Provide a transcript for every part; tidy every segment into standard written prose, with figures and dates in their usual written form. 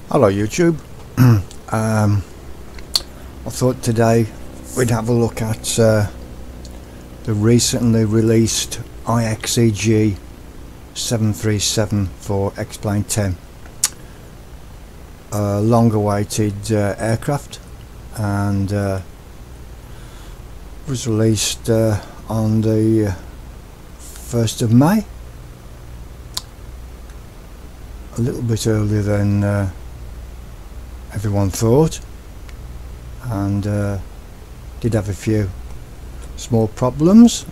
Hello YouTube. I thought today we'd have a look at the recently released Ixeg 737 for X-Plane 10, a long-awaited aircraft, and was released on the 1st of May, a little bit earlier than everyone thought, and did have a few small problems,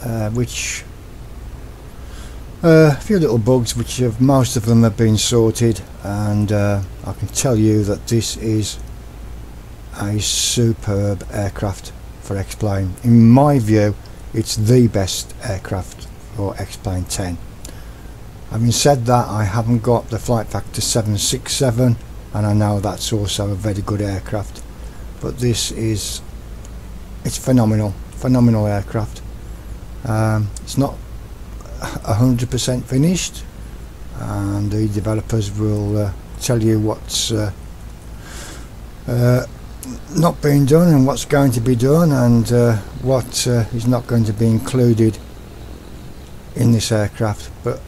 a few little bugs, which most of them have been sorted, and I can tell you that this is a superb aircraft for X-Plane. In my view, it's the best aircraft for X-Plane 10. Having said that, I haven't got the flight factor 767, and I know that's also a very good aircraft, but it's phenomenal aircraft. It's not 100% finished, and the developers will tell you what's not being done and what's going to be done, and what is not going to be included in this aircraft, but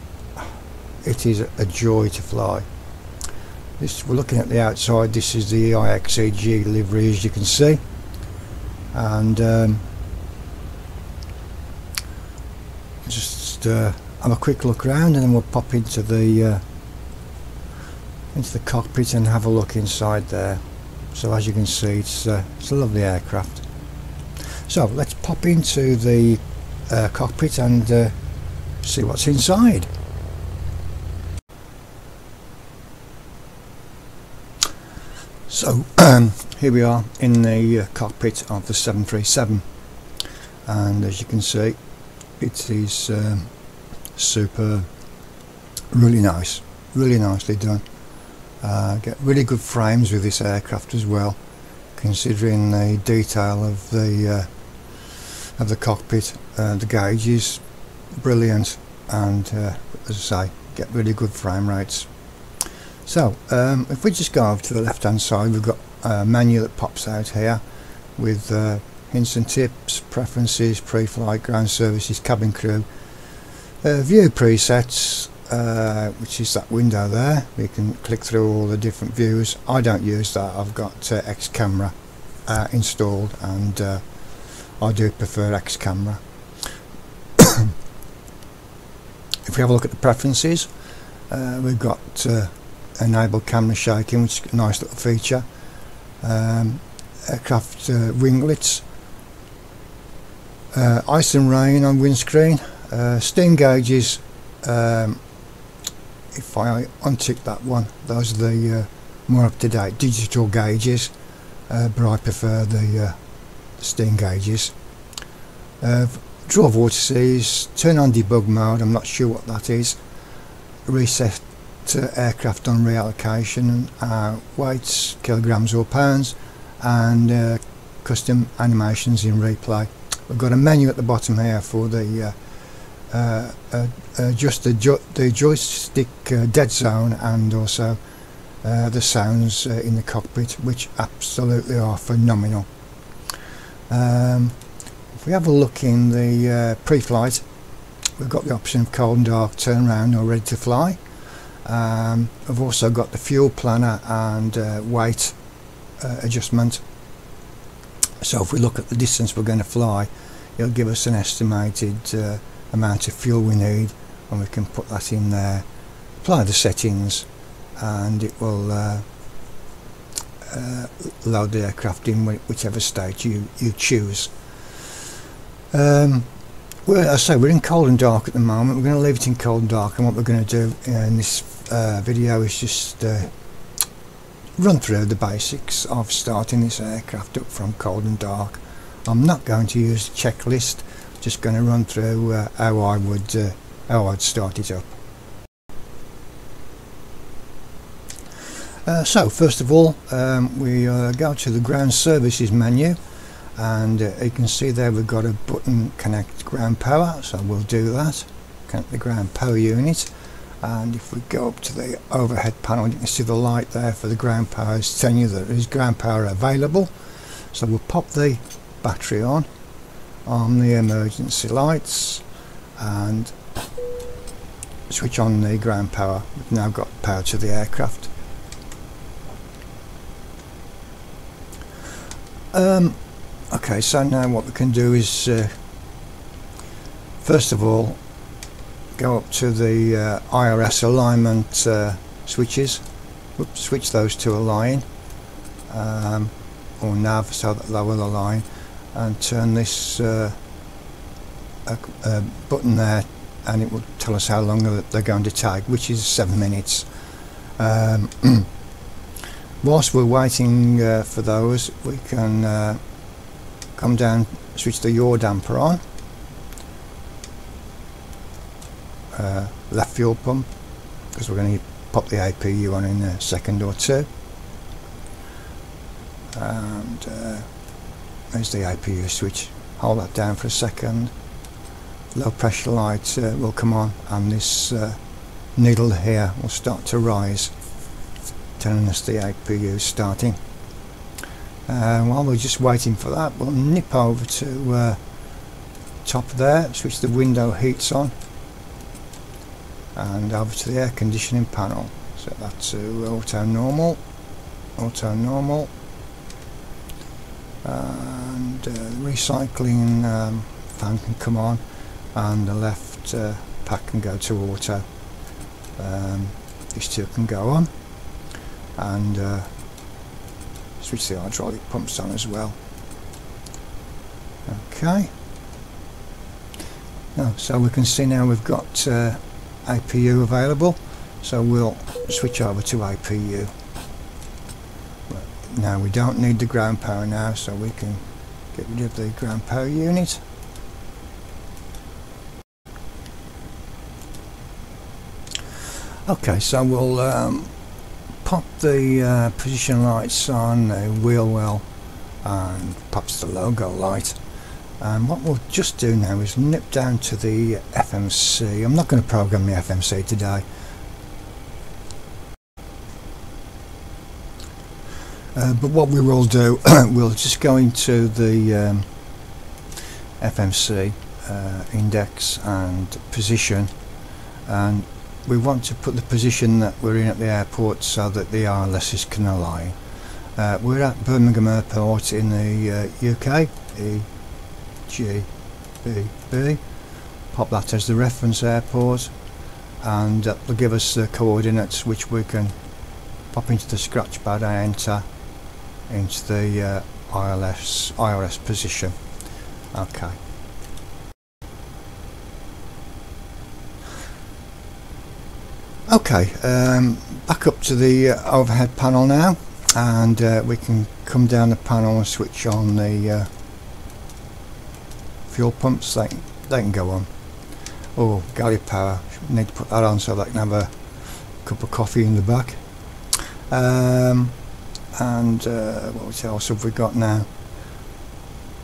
it is a joy to fly. We're looking at the outside. This is the Ixeg livery, as you can see, and just have a quick look around, and then we'll pop into the cockpit and have a look inside there. So as you can see, it's a lovely aircraft. So let's pop into the cockpit and see what's inside. So here we are in the cockpit of the 737, and as you can see, it is superb, really nice, really nicely done. Get really good frames with this aircraft as well, considering the detail of the cockpit. The gauge is brilliant, and as I say, get really good frame rates. So if we just go over to the left hand side, we've got a menu that pops out here with hints and tips, preferences, pre-flight, ground services, cabin crew, view presets, which is that window there. We can click through all the different views. I don't use that. I've got X camera installed, and I do prefer X camera. If we have a look at the preferences, we've got enable camera shaking, which is a nice little feature. Aircraft winglets, ice and rain on windscreen, steam gauges. If I untick that one, those are the more up-to-date digital gauges, but I prefer the steam gauges. Draw vortices, turn on debug mode, I'm not sure what that is. Reset aircraft on reallocation, weights, kilograms or pounds, and custom animations in replay. We've got a menu at the bottom here for the just the joystick dead zone, and also the sounds in the cockpit, which absolutely are phenomenal. If we have a look in the pre-flight, we've got the option of cold and dark, turn around, or ready to fly. I've also got the fuel planner and weight adjustment. So if we look at the distance we're going to fly, it'll give us an estimated amount of fuel we need, and we can put that in there, apply the settings, and it will load the aircraft in whichever state you choose. Well, as I say, we're in cold and dark at the moment. We're going to leave it in cold and dark, and what we're going to do in this video is just run through the basics of starting this aircraft up from cold and dark. I'm not going to use the checklist, just going to run through how I'd start it up. So first of all, we go to the ground services menu, and you can see there we've got a button, connect ground power, so we'll do that, connect the ground power unit, And if we go up to the overhead panel, you can see the light there for the ground power is telling you that there is ground power available. So we'll pop the battery on the emergency lights and switch on the ground power. We've now got power to the aircraft. Okay, so now what we can do is first of all go up to the IRS alignment switches. Oops, switch those to align, or nav, so that they will align, and turn this button there, and it will tell us how long they're going to take, which is 7 minutes. Whilst we're waiting for those, we can come down, switch the yaw damper on, left fuel pump, because we're going to pop the APU on in a second or two, and there's the APU switch. Hold that down for a second, low pressure light will come on, and this needle here will start to rise, telling us the APU is starting. While we're just waiting for that, we'll nip over to top there, switch the window heats on, and over to the air conditioning panel. Set that to auto normal, and the recycling fan can come on, and the left pack can go to auto. These two can go on, and switch the hydraulic pumps on as well. Okay, so we can see now we've got APU available, so we'll switch over to APU. Now we don't need the ground power now, so we can get rid of the ground power unit. Okay, so we'll pop the position lights on the wheel well, and pops the logo light. And what we'll just do now is nip down to the FMC. I'm not going to program the FMC today. But what we will do, we'll just go into the FMC index and position, and we want to put the position that we're in at the airport so that the RLSs can align. We're at Birmingham Airport in the UK, EGBB. Pop that as the reference airport, and that will give us the coordinates which we can pop into the scratch pad and enter into the IRS position. Okay. Okay, back up to the overhead panel now, and we can come down the panel and switch on the fuel pumps. They can go on. Oh, galley power, need to put that on so they can have a cup of coffee in the back. And what else have we got now?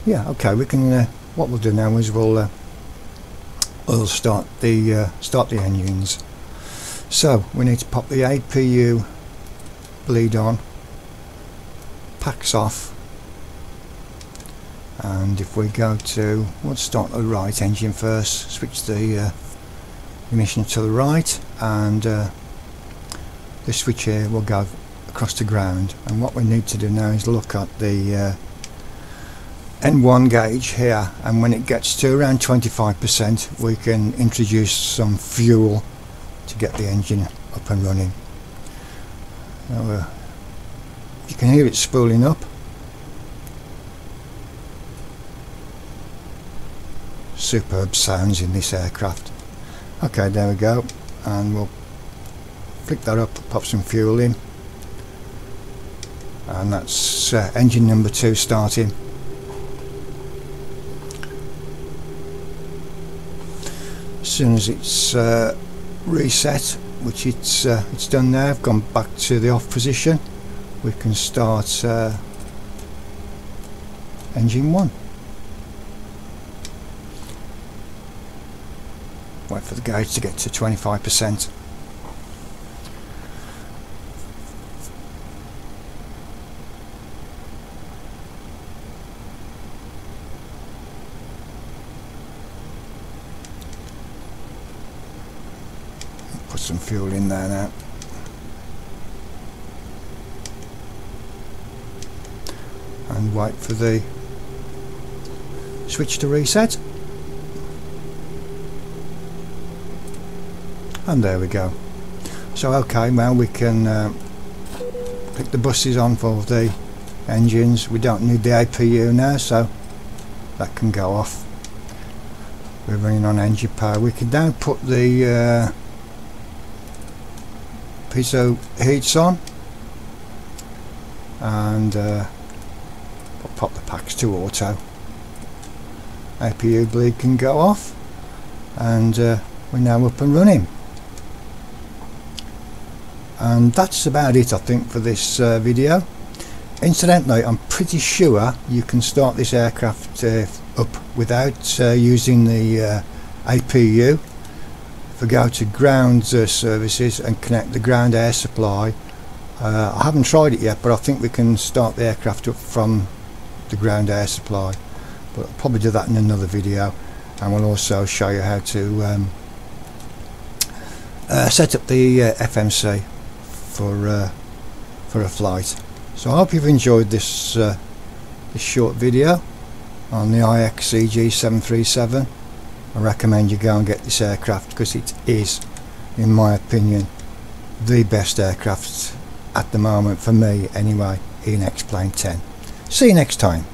Yeah, okay, we can. What we'll do now is we'll start the engines. So we need to pop the APU bleed on, packs off, and if we go to, we'll start the right engine first, switch the ignition to the right, and this switch here will go across the ground. And what we need to do now is look at the N1 gauge here, and when it gets to around 25% we can introduce some fuel to get the engine up and running. Now, you can hear it spooling up. Superb sounds in this aircraft. Okay, there we go, and we'll flick that up, pop some fuel in, and that's engine number 2 starting. As soon as it's reset, which it's done now, I've gone back to the off position, we can start engine 1. Wait for the gauge to get to 25%. put some fuel in there now. And wait for the switch to reset. And there we go. So okay, well we can pick the buses on for the engines. We don't need the APU now, so that can go off. We're running on engine power. We can now put the piezo heats on, and pop the packs to auto. APU bleed can go off, and we're now up and running. And that's about it, I think, for this video. Incidentally, I'm pretty sure you can start this aircraft up without using the APU. If we go to ground services and connect the ground air supply, I haven't tried it yet, but I think we can start the aircraft up from the ground air supply. But I'll probably do that in another video, and we'll also show you how to set up the FMC for a flight. So I hope you've enjoyed this this short video on the Ixeg 737. I recommend you go and get this aircraft, because it is, in my opinion, the best aircraft at the moment, for me anyway, in X-Plane 10. See you next time.